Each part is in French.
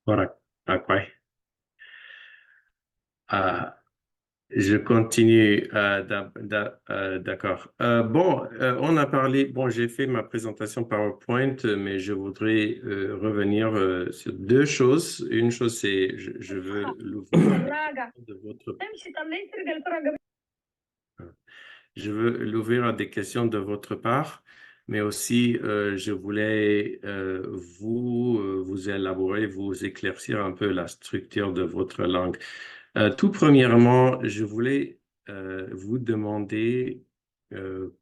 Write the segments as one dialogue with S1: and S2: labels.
S1: Correct. Okay. Ah, je continue. D'accord. Bon, on a parlé. Bon, j'ai fait ma présentation PowerPoint, mais je voudrais revenir sur deux choses. Une chose, c'est je veux l'ouvrir de votre. Je veux l'ouvrir à des questions de votre part, mais aussi je voulais vous élaborer, vous éclaircir un peu la structure de votre langue. Tout premièrement, je voulais vous demander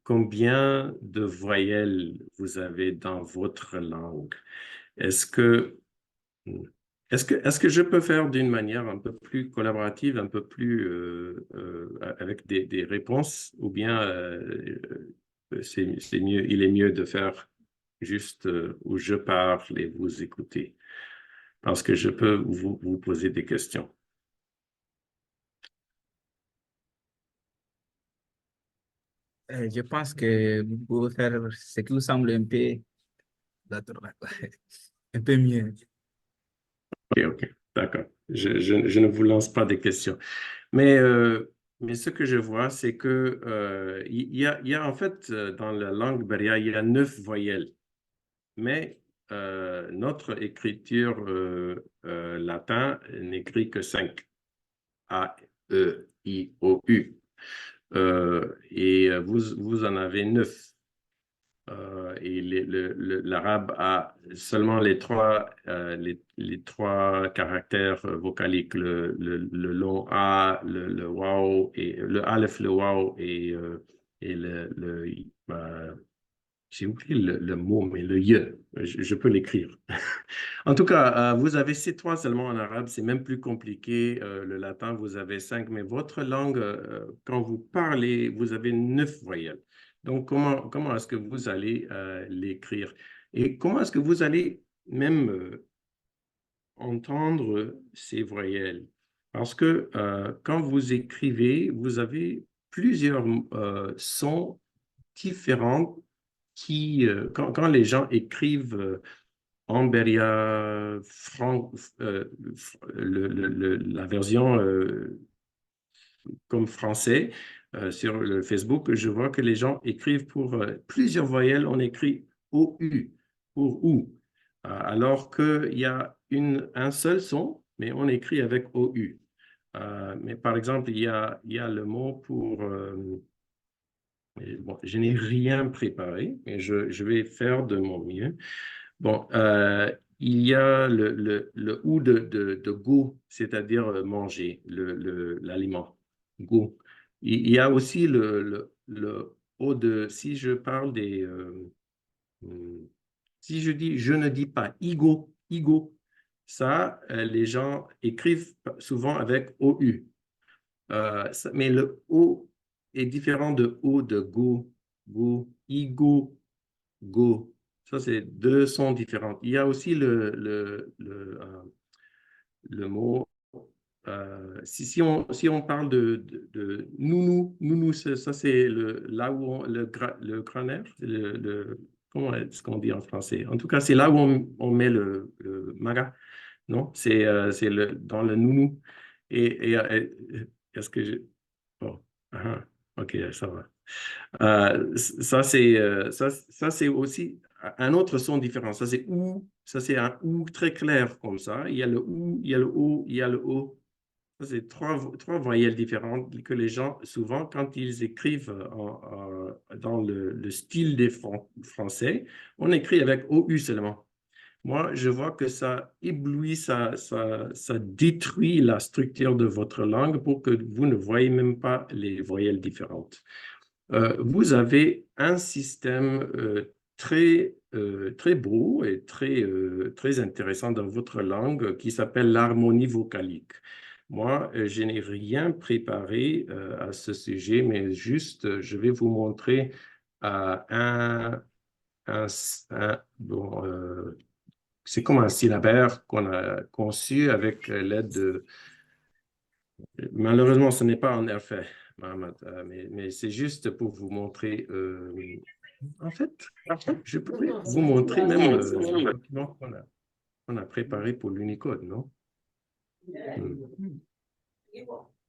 S1: combien de voyelles vous avez dans votre langue. Est-ce que est-ce que je peux faire d'une manière un peu plus collaborative, un peu plus avec des réponses, ou bien c'est mieux, il est mieux de faire juste où je parle et vous écoutez, parce que je peux vous poser des questions.
S2: Je pense que vous pouvez faire ce qui vous semble un peu, un peu mieux.
S1: Ok, d'accord. Je ne vous lance pas des questions. Mais ce que je vois, c'est que il y a en fait dans la langue beria, il y a 9 voyelles. Mais notre écriture latin n'écrit que 5. A, E, I, O, U. Et vous en avez 9. Et l'arabe a seulement les trois caractères vocaliques, le long A, le waw, et le aleph, le waw et j'ai oublié le mot, mais le ye, je peux l'écrire. En tout cas, vous avez ces trois seulement en arabe, c'est même plus compliqué. Le latin, vous avez 5, mais votre langue, quand vous parlez, vous avez 9 voyelles. Donc, comment est-ce que vous allez l'écrire? Et comment est-ce que vous allez même entendre ces voyelles? Parce que quand vous écrivez, vous avez plusieurs sons différents quand les gens écrivent en beria, la version comme français sur le Facebook, je vois que les gens écrivent pour plusieurs voyelles, on écrit OU pour OU, alors qu'il y a un seul son, mais on écrit avec OU. Mais par exemple, il y a le mot pour bon, je n'ai rien préparé, mais je vais faire de mon mieux. Bon, il y a le ou de goût, c'est-à-dire manger, l'aliment, goût. Il y a aussi le o de, si je parle si je dis, je ne dis pas igo, igo, ça, les gens écrivent souvent avec OU. Mais le O est différent de O de go, go, igo, go. Ça, c'est deux sons différents. Il y a aussi le mot, si on parle de nounou, nounou, ça c'est là où le crânaire, comment est-ce qu'on dit en français? En tout cas, c'est là où on met le maga, non? C'est dans le nounou. Est-ce que je... Oh, ah, ok, ça va. Ça, c'est aussi un autre son différent. Ça, c'est ou. Ça, c'est un ou très clair comme ça. Il y a le ou, il y a le o, il y a le o. Ça, c'est trois voyelles différentes que les gens, souvent, quand ils écrivent dans le style des français, on écrit avec OU seulement. Moi, je vois que ça éblouit, ça détruit la structure de votre langue pour que vous ne voyez même pas les voyelles différentes. Vous avez un système très beau et très intéressant dans votre langue qui s'appelle l'harmonie vocalique. Moi, je n'ai rien préparé à ce sujet, mais juste, je vais vous montrer un, bon, c'est comme un syllabaire qu'on a conçu avec l'aide de... Malheureusement, ce n'est pas en effet, Mohamed, mais c'est juste pour vous montrer. En fait, je pourrais vous montrer même le document qu'on a. On a préparé pour l'Unicode, non?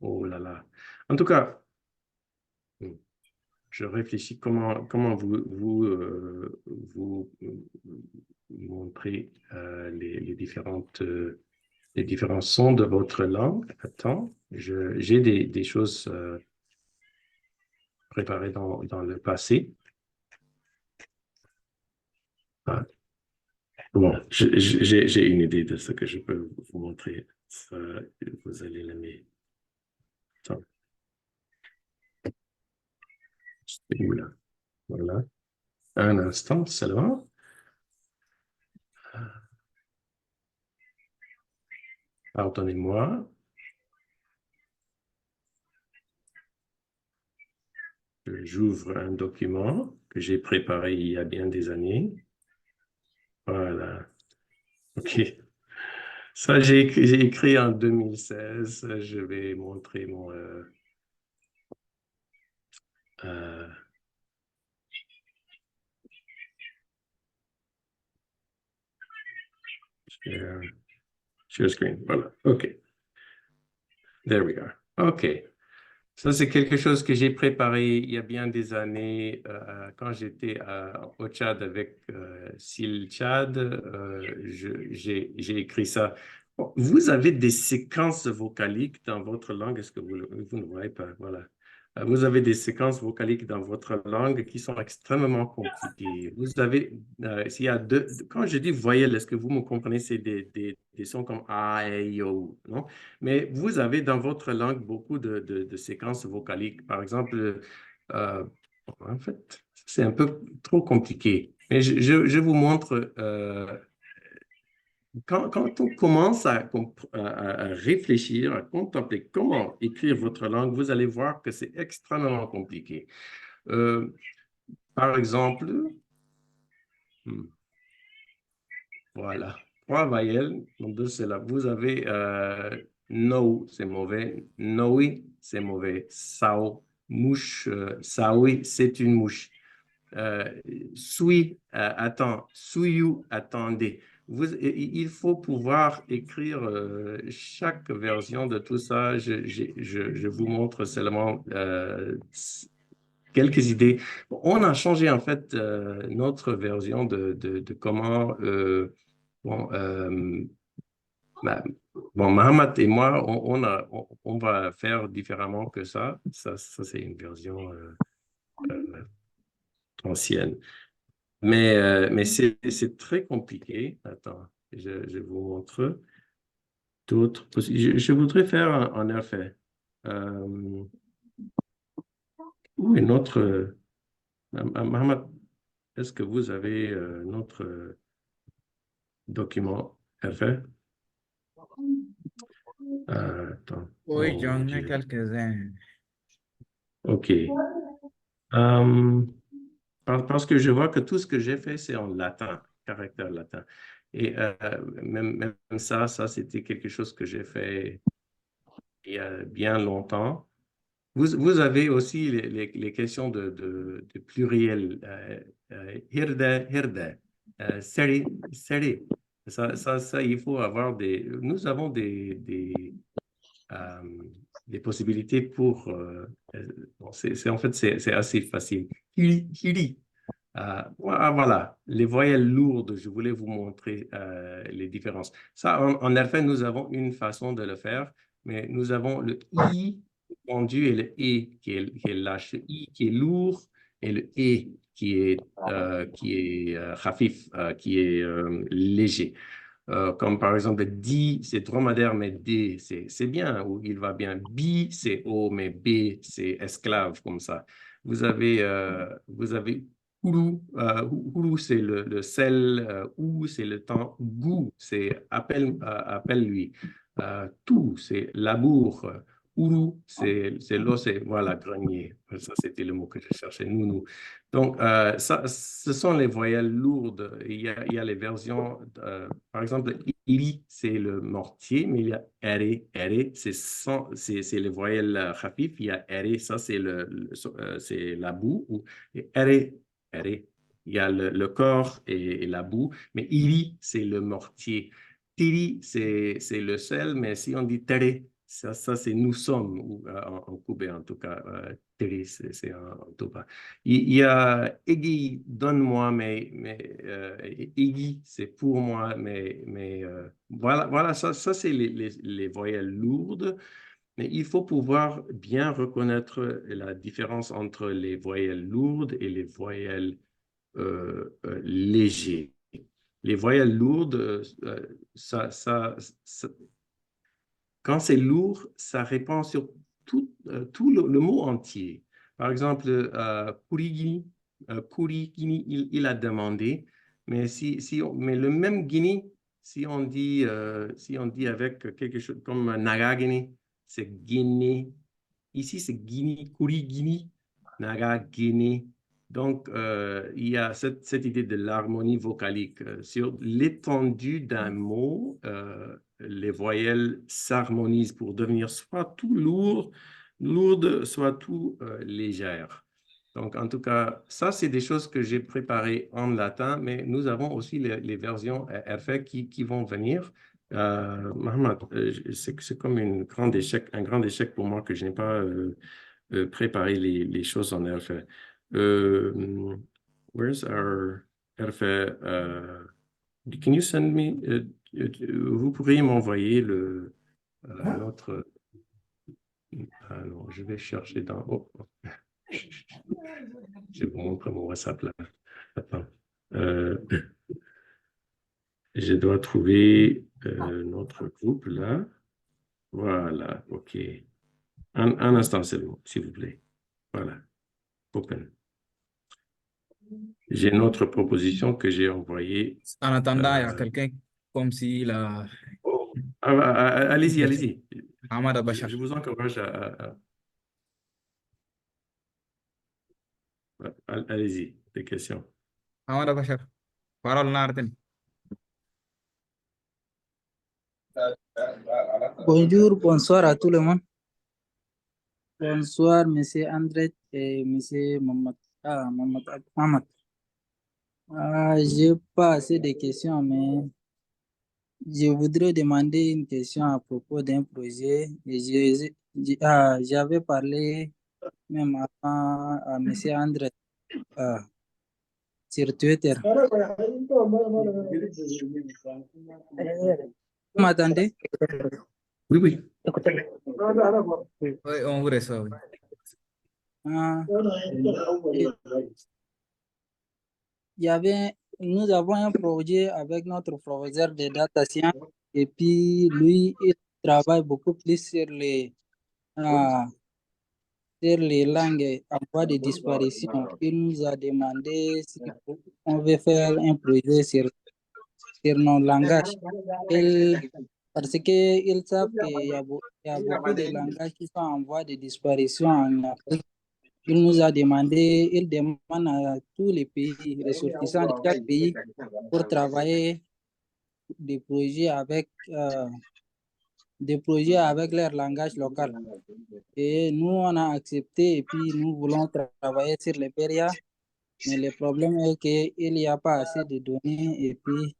S1: Oh là là. En tout cas, je réfléchis comment vous montrez les différents sons de votre langue. Attends, j'ai des choses préparées dans le passé. Ah, bon, j'ai une idée de ce que je peux vous montrer. Ça, vous allez l'aimer. Attends, c'est où là? Voilà. Un instant seulement. Pardonnez-moi. J'ouvre un document que j'ai préparé il y a bien des années. Voilà. OK. Ça, j'ai écrit en 2016. Je vais montrer mon euh, share screen. Voilà. OK. There we are. OK. Ça, c'est quelque chose que j'ai préparé il y a bien des années quand j'étais au Tchad avec Sil Tchad. J'ai écrit ça. Bon, vous avez des séquences vocaliques dans votre langue. Est-ce que vous ne voyez pas? Voilà. Vous avez des séquences vocaliques dans votre langue qui sont extrêmement compliquées. Vous avez, s'il y a quand je dis voyelles, est-ce que vous me comprenez? C'est des sons comme A, E, I, O, non? Mais vous avez dans votre langue beaucoup de séquences vocaliques. Par exemple, euh, en fait, c'est un peu trop compliqué. Mais je vous montre, quand on commence à réfléchir, à contempler comment écrire votre langue, vous allez voir que c'est extrêmement compliqué. Euh, Par exemple, hmm, voilà, trois voyelles, donc deux syllabes. Vous avez no, c'est mauvais. Noi, c'est mauvais. Sao, mouche. Saoui, c'est une mouche. Euh, Sui, attends. Suyu, attendez. Il faut pouvoir écrire chaque version de tout ça. Je vous montre seulement quelques idées. On a changé en fait notre version de comment bon, bah, bon, Mahamat et moi, on va faire différemment que ça. Ça c'est une version euh, ancienne. Mais c'est très compliqué. Attends, je vous montre d'autres je voudrais faire en effet euh, une autre. Mahamat, est-ce que vous avez notre document RF? Attends.
S2: Oui,
S1: Oh mon
S2: j'en ai
S1: Dieu.
S2: quelques-uns.
S1: OK. Euh, parce que je vois que tout ce que j'ai fait, c'est en latin, caractère latin. Et même ça, c'était quelque chose que j'ai fait il y a bien longtemps. Vous avez aussi les questions de pluriel. Hirde, hirde. Seri, seri. Ça, il faut avoir Nous avons euh, des possibilités pour. Bon, en fait, c'est assez facile. Hiri, hiri. Voilà, les voyelles lourdes, je voulais vous montrer les différences. Ça, en effet, nous avons une façon de le faire, mais nous avons le I tendu et le E qui est lâche. Le I qui est lourd et le E qui est khafif, qui est léger. Comme par exemple, D, c'est dromadaire, mais D, c'est bien, ou il va bien. B, c'est haut, mais B, c'est esclave, comme ça. Vous avez Hulu, Hulu, c'est le sel, ou c'est le temps, goût, c'est appelle-lui. Tout, c'est labour. Uru, c'est l'eau, c'est voilà, grenier. Ça, c'était le mot que je cherchais. Nounou. Donc, ça, ce sont les voyelles lourdes. Il y a les versions, par exemple, ili, c'est le mortier, mais il y a ere, c'est les voyelles khafif. Il y a ere, ça, c'est la boue. Et ere. Il y a le corps et la boue, mais ili, c'est le mortier. tiri, c'est le sel, mais si on dit tere, ça c'est nous sommes, ou, en Koubé en tout cas. Tiri, c'est en Toba. Il y a Egi, donne-moi, mais Egi, c'est pour moi, mais voilà, ça c'est les voyelles lourdes. Mais il faut pouvoir bien reconnaître la différence entre les voyelles lourdes et les voyelles légères. Les voyelles lourdes, ça, quand c'est lourd, ça répond sur tout le mot entier. Par exemple, Kurigini, Kurigini, il a demandé, mais, mais le même Guinée, si on dit avec quelque chose comme Nagagini, c'est Guinée. Ici, c'est Guinée, Kurigini, Nagagini. Donc, il y a cette idée de l'harmonie vocalique. Sur l'étendue d'un mot, les voyelles s'harmonisent pour devenir soit tout lourde, soit tout légère. Donc, en tout cas, ça, c'est des choses que j'ai préparées en latin, mais nous avons aussi les versions RF qui vont venir. Mohamed, c'est comme un grand échec pour moi que je n'ai pas préparé les choses en RF. Where's our RF? Can you send me? Vous pourriez m'envoyer notre. Alors, je vais chercher dans. Oh, je vais vous montrer mon WhatsApp là. Attends. Je dois trouver notre groupe là. Voilà, OK. Un instant seulement, s'il vous plaît. Voilà. Open. J'ai une autre proposition que j'ai envoyée.
S2: En attendant, il y a quelqu'un comme s'il a...
S1: Oh, allez-y, allez-y.
S2: Ahmad Abachar.
S1: Je vous encourage allez-y, des questions.
S2: Ahmad Abachar. Parole Narden.
S3: Bonjour, bonsoir à tout le monde. Bonsoir, monsieur André et monsieur Mohamed. Ahmad. Je n'ai pas assez de questions, mais je voudrais demander une question à propos d'un projet. J'avais parlé même à monsieur André sur Twitter. Vous m'entendez?
S1: Oui, oui.
S2: Oui, on vous reçoit, oui.
S3: Nous avons un projet avec notre professeur de data science et puis lui, il travaille beaucoup plus sur les langues en voie de disparition. Il nous a demandé si on veut faire un projet sur nos langages. Parce qu'ils savent qu'il y a beaucoup de langages qui sont en voie de disparition en Afrique. Il nous a demandé, il demande à tous les pays, ressortissants de chaque pays, pour travailler des projets avec leur langage local. Et nous, on a accepté et puis nous voulons travailler sur les Beria. Mais le problème est qu'il n'y a pas assez de données. Et puis,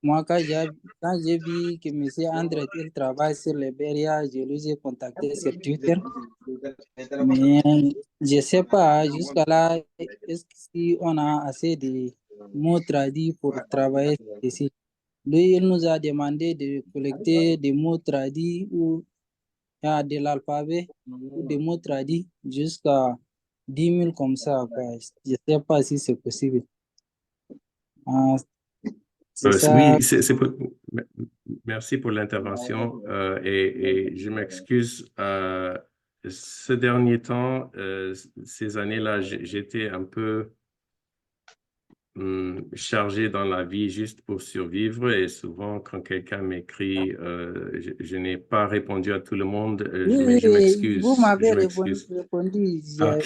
S3: moi, quand j'ai vu que M. André, il travaille sur les Beria, je les ai contactés sur Twitter. Mais je ne sais pas, jusqu'à là, est-ce que si on a assez de mots traduits pour travailler ici? Lui, il nous a demandé de collecter des mots traduits ou de l'alphabet ou des mots traduits jusqu'à 10 000 comme ça, quoi. Je ne sais pas si c'est possible. C'est ça.
S1: Oui, merci pour l'intervention et je m'excuse. Ce dernier temps, ces années-là, j'étais un peu chargé dans la vie juste pour survivre et souvent quand quelqu'un m'écrit, je n'ai pas répondu à tout le monde.
S3: Oui,
S1: Je m'excuse.
S3: vous m'avez
S1: Je m'excuse.
S3: répondu.
S1: Ah,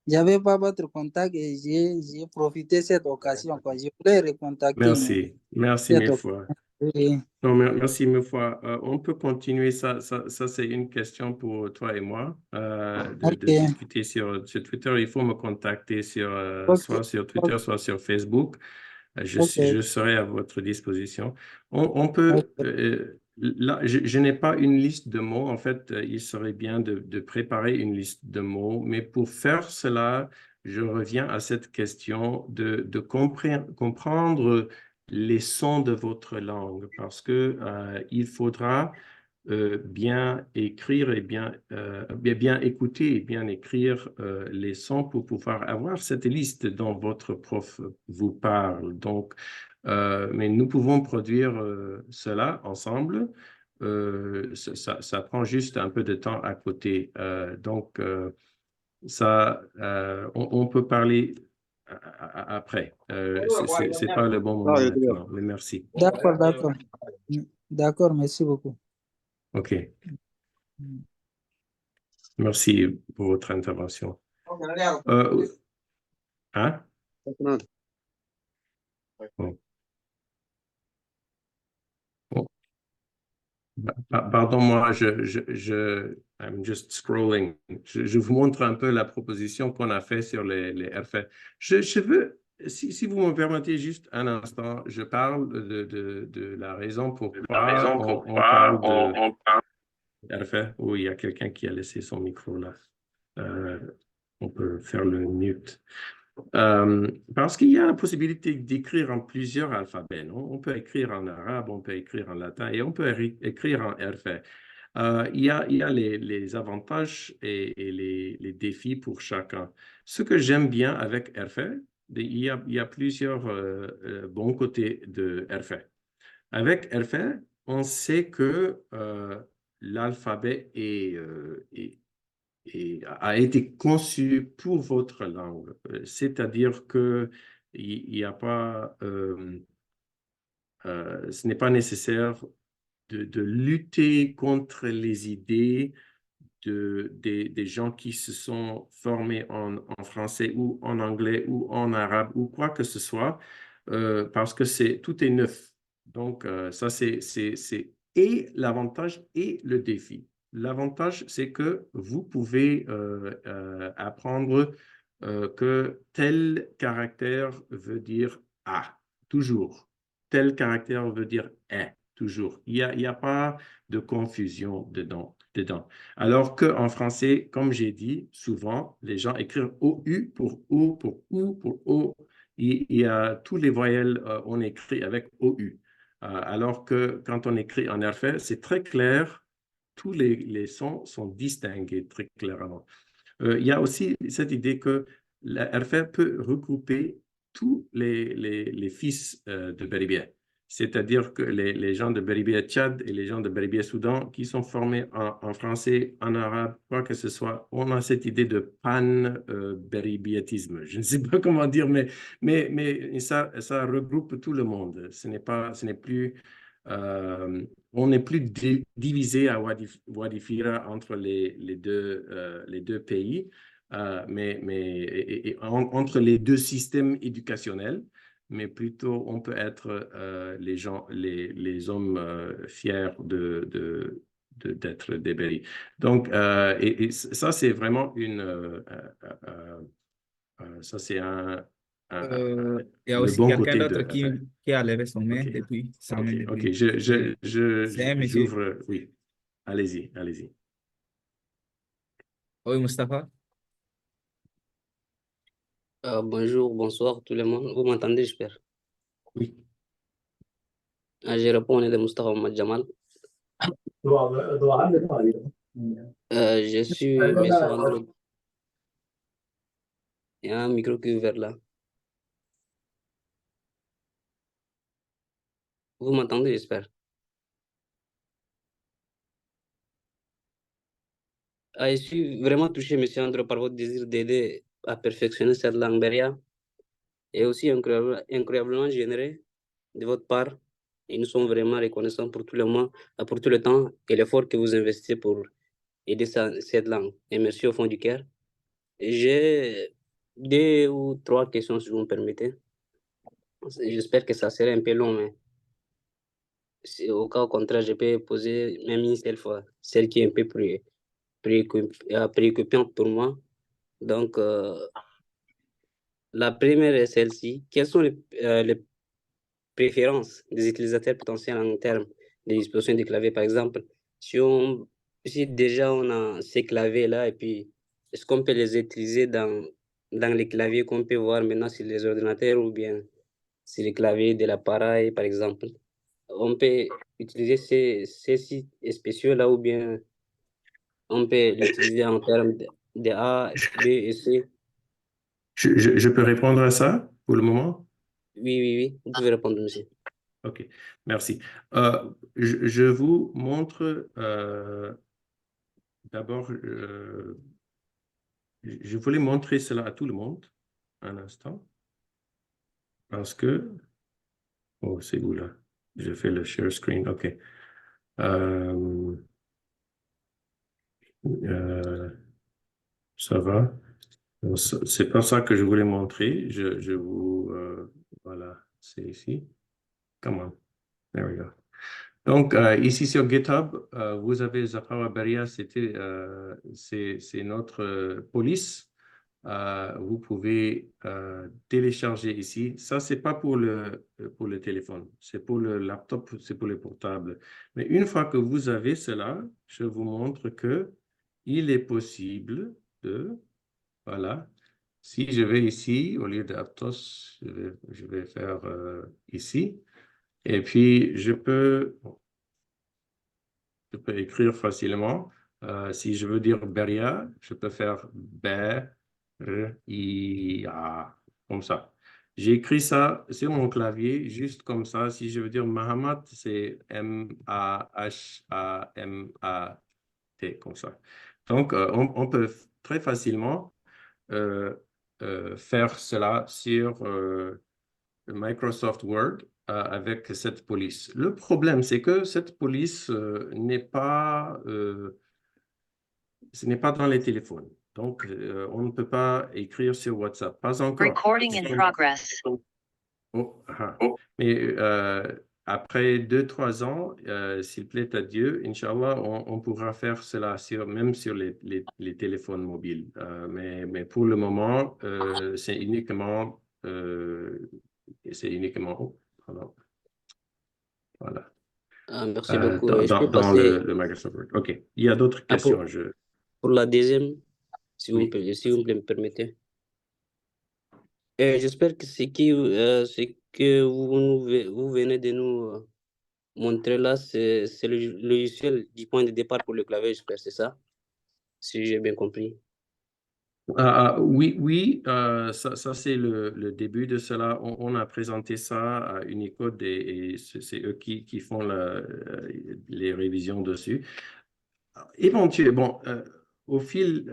S3: J'avais pas votre contact et j'ai profité de cette occasion, quoi. Je voulais recontacter, mais
S1: merci
S3: cette
S1: mille
S3: occasion.
S1: fois.
S3: Oui.
S1: Non, merci mille fois. On peut continuer ça. Ça c'est une question pour toi et moi de
S3: Ok,
S1: discuter sur Twitter. Il faut me contacter
S3: ok,
S1: soit sur Twitter, soit sur Facebook.
S3: Ok,
S1: Je serai à votre disposition. On peut,
S3: ok.
S1: là, je n'ai pas une liste de mots. En fait, il serait bien de préparer une liste de mots, mais pour faire cela, je reviens à cette question de comprendre les sons de votre langue, parce que il faudra bien écrire et bien écouter et bien écrire les sons pour pouvoir avoir cette liste dont votre prof vous parle. Donc, mais nous pouvons produire cela ensemble. Ça prend juste un peu de temps à côté. Donc, on peut parler après. C'est pas le bon moment maintenant, mais merci.
S3: D'accord, d'accord. D'accord, merci beaucoup.
S1: OK. Merci pour votre intervention. Hein? Bon. Bon. Pardon-moi, I'm just scrolling. Je vous montre un peu la proposition qu'on a fait sur les RFA. Je veux, si vous me permettez juste un instant, je parle de la raison pourquoi on parle de RFA. Oui, il y a quelqu'un qui a laissé son micro là. Euh, on peut faire le mute. Parce qu'il y a la possibilité d'écrire en plusieurs alphabets. Non? On peut écrire en arabe, on peut écrire en latin et on peut écrire en RFA. Il y a les avantages et les défis pour chacun. Ce que j'aime bien avec RFA, il y a plusieurs bons côtés de RFA. Avec RFA, on sait que l'alphabet a été conçu pour votre langue. C'est-à-dire que il n'y a pas, ce n'est pas nécessaire de lutter contre les idées des gens qui se sont formés en français ou en anglais ou en arabe ou quoi que ce soit, parce que tout est neuf. Donc, ça, et l'avantage et le défi. L'avantage, c'est que vous pouvez apprendre que tel caractère veut dire A, toujours. Tel caractère veut dire est, toujours. Il y a pas de confusion dedans. Alors qu'en français, comme j'ai dit, souvent, les gens écrivent OU pour O, pour OU, pour O. Il y a tous les voyelles, on écrit avec OU. Alors que quand on écrit en RFA, c'est très clair, tous les sons sont distingués très clairement. Il y a aussi cette idée que la RFA peut regrouper tous les fils de Beribia. C'est-à-dire que les gens de Beribia Tchad et les gens de Beribia Soudan qui sont formés en français, en arabe, quoi que ce soit, on a cette idée de pan-beribiatisme. Je ne sais pas comment dire, mais ça regroupe tout le monde. Ce n'est plus on n'est plus divisé à Wadifira entre les deux pays, entre les deux systèmes éducationnels, mais plutôt on peut être les hommes fiers d'être des Berry. Donc, et ça, c'est vraiment ça, c'est
S2: Il y a
S1: le
S2: aussi
S1: bon
S2: quelqu'un
S1: côté
S2: d'autre
S1: de FR.
S2: qui a levé son main
S1: OK.
S2: depuis, sa main
S1: OK.
S2: depuis. C'est un monsieur.
S1: J'ouvre. Oui. Allez-y, allez-y.
S2: Oui, Mustapha.
S4: Bonjour, bonsoir tout le monde. Vous m'entendez, j'espère.
S1: Oui.
S4: Je réponds au nom de Mustafa Mohamed Jamal. Je suis Monsieur Andro. Il y a un micro qui est ouvert là. Vous m'entendez, j'espère. Je suis vraiment touché, Monsieur Andro, par votre désir d'aider à perfectionner cette langue beria et aussi incroyablement généreux de votre part. Et nous sommes vraiment reconnaissants pour tout le monde, pour tout le temps et l'effort que vous investissez pour aider cette langue. Et merci au fond du cœur. J'ai 2 ou 3 questions, si vous me permettez. J'espère que ça serait un peu long, mais au cas contraire, je peux poser même une seule fois, celle qui est un peu préoccupante pour moi. Donc, la première est celle-ci. Quels sont les préférences des utilisateurs potentiels en termes de disposition des claviers. Par exemple, si déjà on a ces claviers-là, et puis est-ce qu'on peut les utiliser dans les claviers qu'on peut voir maintenant sur les ordinateurs ou bien sur les claviers de l'appareil, par exemple? On peut utiliser ces sites spéciaux-là ou bien on peut l'utiliser en termes de A, B et C?
S1: Je peux répondre à ça pour le moment?
S4: Oui, vous pouvez répondre, monsieur.
S1: OK, merci. Je vous montre d'abord, je voulais montrer cela à tout le monde un instant parce que, oh, c'est où là? Je fais le share screen, OK. Ça va? C'est pas ça que je voulais montrer. Je vous, voilà, c'est ici. Come on, there we go. Donc, ici sur GitHub, vous avez Zafar Beria, c'est notre police. Vous pouvez télécharger ici. Ça, c'est pas pour le téléphone, c'est pour le laptop, c'est pour le portable. Mais une fois que vous avez cela, je vous montre que il est possible de, voilà, si je vais ici, au lieu d'Aptos, je vais faire ici. Et puis, je peux écrire facilement. Si je veux dire Beria, je peux faire B-R-I-A, comme ça. J'ai écrit ça sur mon clavier, juste comme ça. Si je veux dire Mahamat, c'est M-A-H-A-M-A-T, comme ça. Donc, on peut très facilement faire cela sur Microsoft Word avec cette police. Le problème, c'est que cette police ce n'est pas dans les téléphones. Donc, on ne peut pas écrire sur WhatsApp. Pas encore.
S5: Recording in progress.
S1: Oh, ah. Mais après 2-3 ans, s'il plaît à Dieu, Inch'Allah, on pourra faire cela même sur les téléphones mobiles. Mais pour le moment, c'est uniquement... oh, pardon. Voilà.
S4: Merci beaucoup.
S1: Dans,
S4: Je peux
S1: dans
S4: passer
S1: le Microsoft Word. OK. Il y a d'autres questions.
S4: pour la deuxième, si
S1: Oui.
S4: vous me permettez. J'espère que ce que vous venez de nous montrer là, c'est le logiciel du point de départ pour le clavier, j'espère, c'est ça? Si j'ai bien compris.
S1: Oui, ça c'est le début de cela. On a présenté ça à Unicode et c'est eux qui font les révisions dessus. Éventuellement, au fil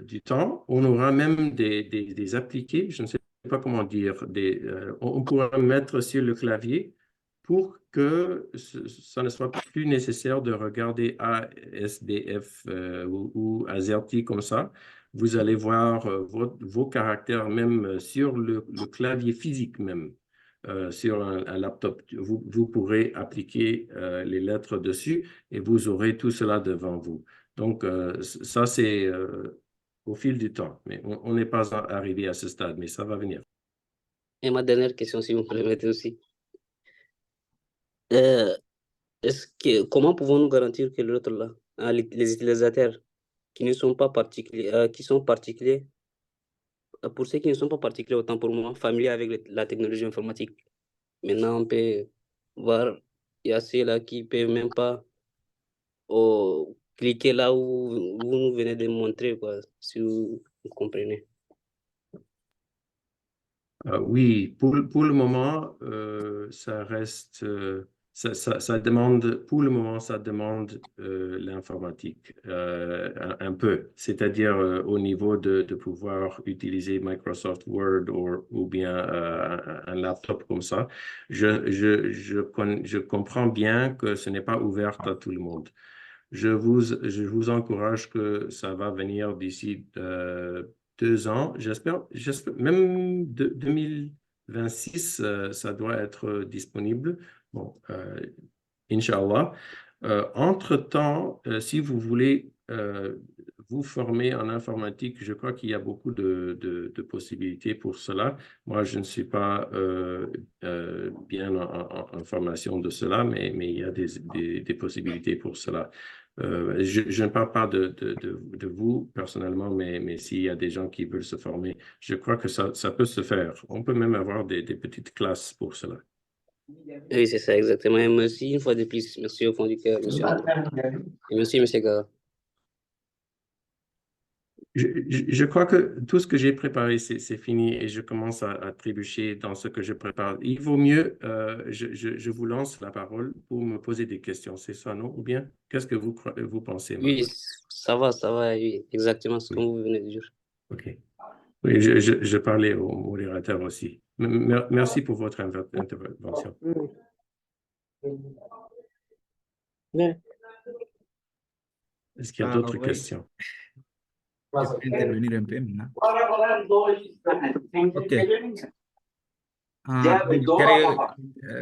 S1: du temps, on aura même des appliqués, je ne sais pas comment dire, on pourra mettre sur le clavier pour que ça ne soit plus nécessaire de regarder ASDF ou AZERTY comme ça. Vous allez voir vos caractères même sur le clavier physique même. Sur un laptop, vous pourrez appliquer les lettres dessus et vous aurez tout cela devant vous. Donc, ça, c'est au fil du temps. Mais on n'est pas arrivé à ce stade, mais ça va venir.
S4: Et ma dernière question, si vous me permettez aussi. Comment pouvons-nous garantir que l'autre là, les utilisateurs qui ne sont pas particuliers, qui sont particuliers, pour ceux qui ne sont pas particuliers, autant pour moi, familiers avec la technologie informatique. Maintenant, on peut voir, il y a ceux-là qui ne peuvent même pas cliquer là où vous nous venez de montrer, quoi, si vous comprenez.
S1: Oui, pour le moment, ça reste, ça demande, pour le moment, ça demande l'informatique un peu, c'est-à-dire au niveau de pouvoir utiliser Microsoft Word ou bien un laptop comme ça. Je comprends bien que ce n'est pas ouvert à tout le monde. Je vous encourage que ça va venir d'ici 2 ans. J'espère même 2026, ça doit être disponible. Bon, Inch'Allah. Entre-temps, si vous voulez vous former en informatique, je crois qu'il y a beaucoup de possibilités pour cela. Moi, je ne suis pas bien en formation de cela, mais il y a des possibilités pour cela. Je ne parle pas de vous personnellement, mais s'il y a des gens qui veulent se former, je crois que ça peut se faire. On peut même avoir des petites classes pour cela.
S4: Oui, c'est ça, exactement. Et merci une fois de plus. Merci au fond du cœur, monsieur Andrew. Et merci, monsieur Gara.
S1: Je crois que tout ce que j'ai préparé, c'est fini et je commence à trébucher dans ce que je prépare. Il vaut mieux, je vous lance la parole pour me poser des questions, c'est ça, non? Ou bien, qu'est-ce que vous pensez,
S4: Oui,
S1: Marc?
S4: ça va, oui, exactement ce que
S1: Oui,
S4: vous venez de dire.
S1: OK. Oui, je parlais au modérateur aussi. Merci pour votre intervention. Est-ce qu'il y a d'autres
S2: Oui,
S1: questions?
S2: je peux intervenir un peu maintenant. Ok.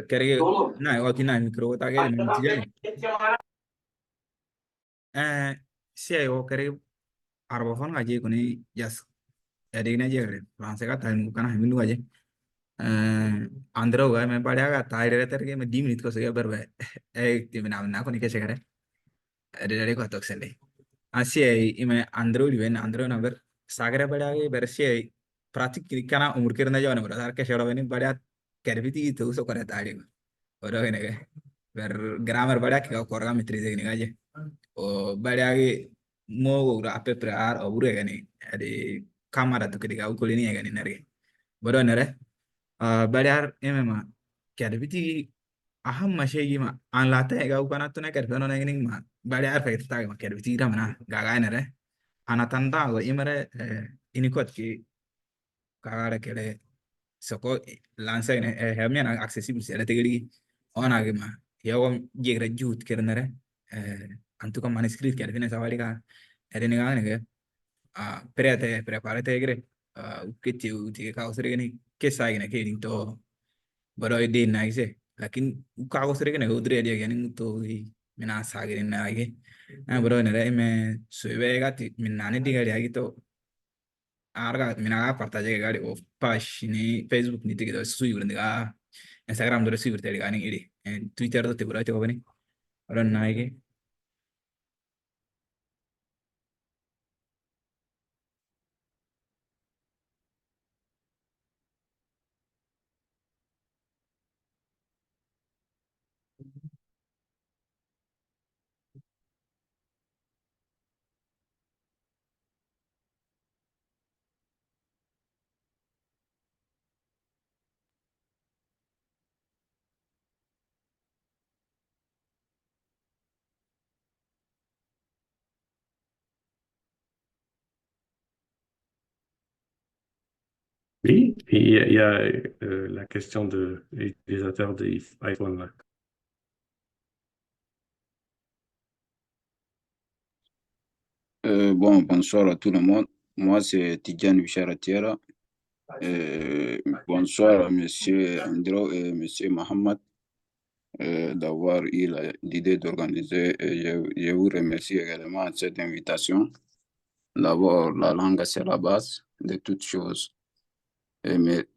S2: Kere na oti na micro ta ke ni tigani. Si ayo kere arbofon aje kuni jas. Edi na je France ka tan kana himilu aje. Andro ga me padya ga taire ter ke me 10 minutes ko se berbe. Ti na ko ni ke se kare. Edi ko tok sele. Así y me Android ven Android na ver sagre padya ke bersi pratik kana umur kirna jawne bro sar ke shoro ven padya kerviti tu so kare taari. Oro gene ke ber grammar padya ke korga mitri de gene gaje. O padya ke mo ura ape prear o ure gene edi kamera tu ketika ukulini gene nere. Bro nere padya emma kerviti aham شيء ما أنا لا تيجي أو كنا تنا كرفنا نعينين ما بعد عارف يتتاعي ما كرفتي را منا جاعين نره أنا تندا أو إمره إني كود كي كعارة كله سكو لانسا إنه هم يعني accessible سيرة تيجي أنا أجمع يوم جيرة جود كده نره أنتو كم manuscript كرفنا سوالي كا أديني كا نيجا prepárate كده وكتي وتيجي كاوسري كني كيسا كني كيني تو baro ide na ise lakin kago sere ne udre dia gani to mina sagere na age na baro ne re me suebe gati minna ne diga dia to arga mina ga parta je gadi o pash ni Facebook ni tige do sui urne ga Instagram do sui urte gani ide Twitter do te baro te ko bani baro na age
S1: Oui, et il y a la question de l'utilisateur de iPhone là.
S5: Bon, bonsoir à tout le monde. Moi, c'est Tidjane Bicharatiera. Bonsoir à Monsieur Andro et Monsieur Mohamed d'avoir eu l'idée d'organiser. Je vous remercie également de cette invitation. D'abord, la langue, c'est la base de toutes choses. Mais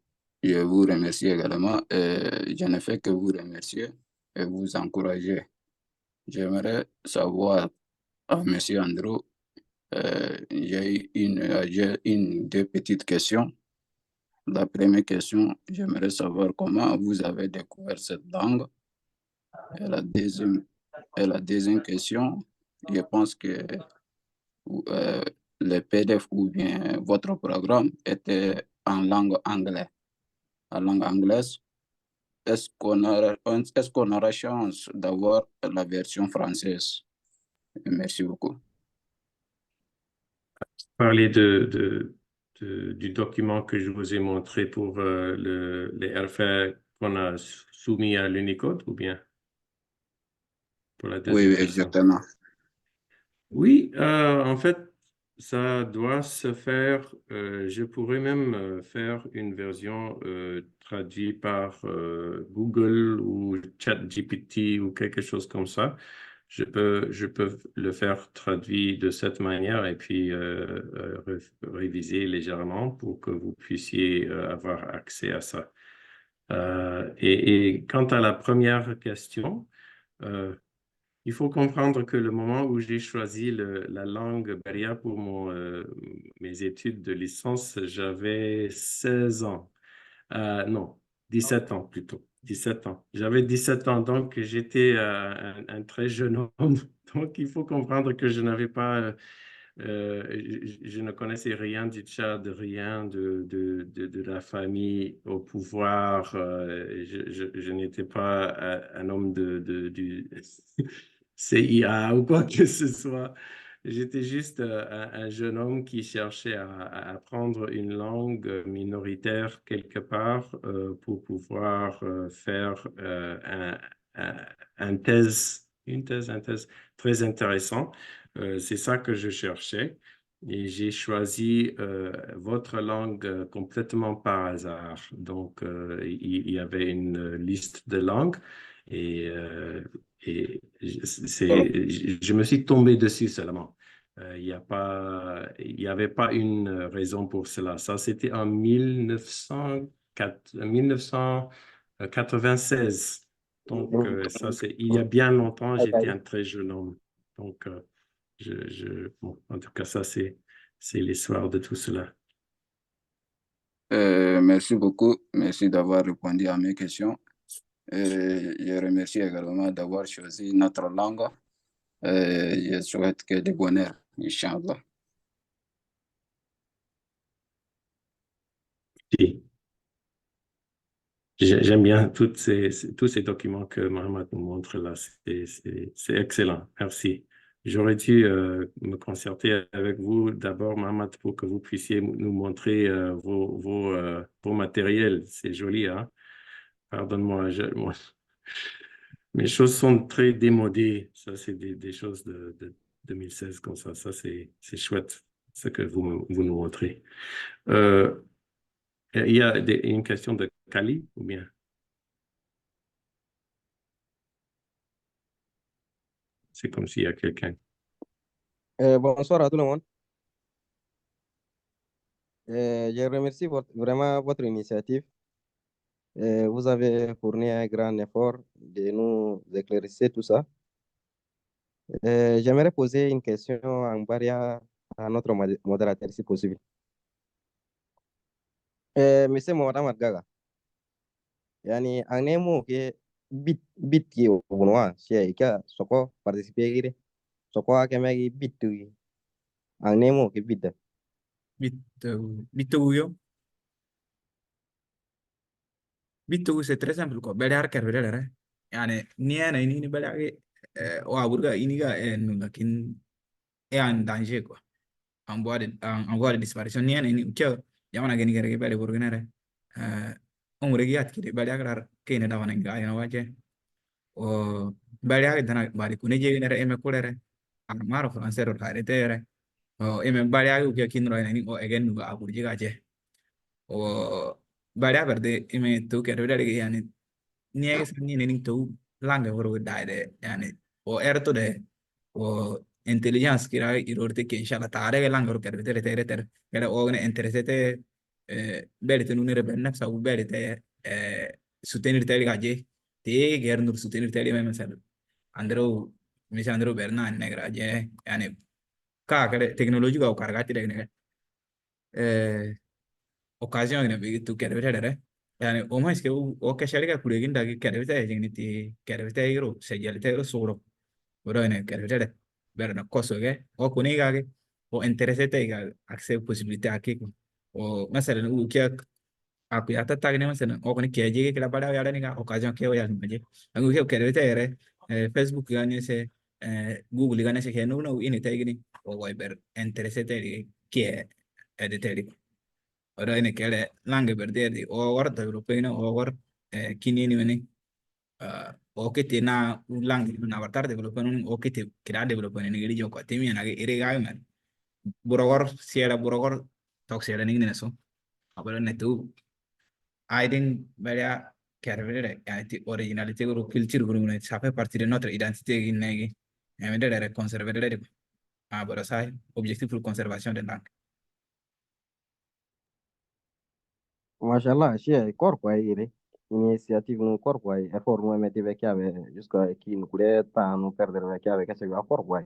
S5: je vous remercie également. Je ne fais que vous remercier et vous encourager. J'aimerais savoir à Monsieur Andro. J'ai deux petites questions. La première question, j'aimerais savoir comment vous avez découvert cette langue. Et la deuxième question, je pense que le PDF ou bien votre programme était en langue anglaise. En langue anglaise, est-ce qu'on aura chance d'avoir la version française? Merci beaucoup.
S1: Parler du document que je vous ai montré pour les RFA qu'on a soumis à l'Unicode ou bien pour la
S5: Oui,
S1: deuxième
S5: oui,
S1: question?
S5: exactement.
S1: Oui, en fait, ça doit se faire. Je pourrais même faire une version traduite par Google ou ChatGPT ou quelque chose comme ça. je peux le faire traduit de cette manière et puis réviser légèrement pour que vous puissiez avoir accès à ça. Et quant à la première question, il faut comprendre que le moment où j'ai choisi la langue Beria pour mes études de licence, j'avais 16 ans. Non, 17 ans plutôt. 17 ans. J'avais 17 ans, donc j'étais un très jeune homme. Donc il faut comprendre que je n'avais pas, je ne connaissais rien du Tchad, rien de la famille au pouvoir. Je n'étais pas un homme du CIA ou quoi que ce soit. J'étais juste un jeune homme qui cherchait à apprendre une langue minoritaire quelque part pour pouvoir faire un, un thèse très intéressant. C'est ça que je cherchais. Et j'ai choisi votre langue complètement par hasard. Donc, il y avait une liste de langues et, je me suis tombé dessus seulement. Il y avait pas une raison pour cela. Ça, c'était en 1996. Donc, ça, c'est il y a bien longtemps, j'étais un très jeune homme. Donc, bon, en tout cas, ça, c'est l'histoire de tout cela.
S5: Merci beaucoup. Merci d'avoir répondu à mes questions. Je remercie également d'avoir choisi notre langue. Je souhaite que du bonheur, Inch'Allah.
S1: Si. J'aime bien tous ces documents que Mohamed nous montre là. C'est excellent. Merci. J'aurais dû me concerter avec vous d'abord, Mohamed, pour que vous puissiez nous montrer vos matériels. C'est joli, hein? Pardonne-moi, mes choses sont très démodées. Ça, c'est des choses de 2016 comme ça. Ça, c'est chouette, ce que vous nous montrez. Il y a une question de Kali ou bien? C'est comme s'il y a quelqu'un.
S6: Bonsoir à tout le monde. Je remercie vraiment votre initiative. Vous avez fourni un grand effort de nous éclaircir tout ça. J'aimerais poser une question en baria à notre modérateur si possible. Monsieur Mohamed Gaga, yani en un mot que bit qui est au bout, c'est que soko participer, soko à kemegi bit en un mot que bit.
S2: Bituyo. Bituyo c'est très simple quoi. Belajar kerja yani niana ini belajar wah burga ini ga lakin en danger quoi. En voie de disparition niana ini ukia yamana gani kerja belajar burga umuregi kiri belajar kene dawana ngai na waje o belajar dana bari kune je nere eme kulere maro francero karete o eme belajar ukia kinro ini o egen nuga aburji gaje o belajar verde eme tu kerja belajar yani niaga sani nini tu langa woro daide yani o erto de o intelligence kira irorte ke inshallah taare ga langa woro tere kada o ne interesete belite nunere ben nafsa u belite soutenir tele gaje te ger nur soutenir tele me mesal andro berna ne graje yani ka kada teknologi ga o kargati de ne ocasión ne bi tu kere tere yani o mais que o que shariga kulegin da kere bita jingni ti kere bita yiro se jale te ro suro bro ne kere bita ber na koso ge o kuni ga ge o interesse te ga accès possibilité aquí o masalan u kia aku ya ta tagne masalan o kuni ke jige kala pada ya ni ga ocasión ke o ya maje angu ke kere bita yere Facebook ga ni se Google ga ni se ke no no ini te gini o wa ber interesse te ke editeri ora ene kele langue berderdi o war europeo o war kinini meni o kete na langue na wartar development o kete kira development ni gidi joko temi na ire ga men burogor siera burogor tok siera ni ne so abalo ne tu aiden beria kervere yani ti originalité guru culture guru ne ça fait partie de notre identité ginegi de conserver de pero sai objectif pour conservation de langue.
S6: Mashallah, shi corpo aí, iniciativa no corpo aí, é forma de ver que ave, jusqu'à qui nous courait pas nous perdre avec avec que c'est corpo aí.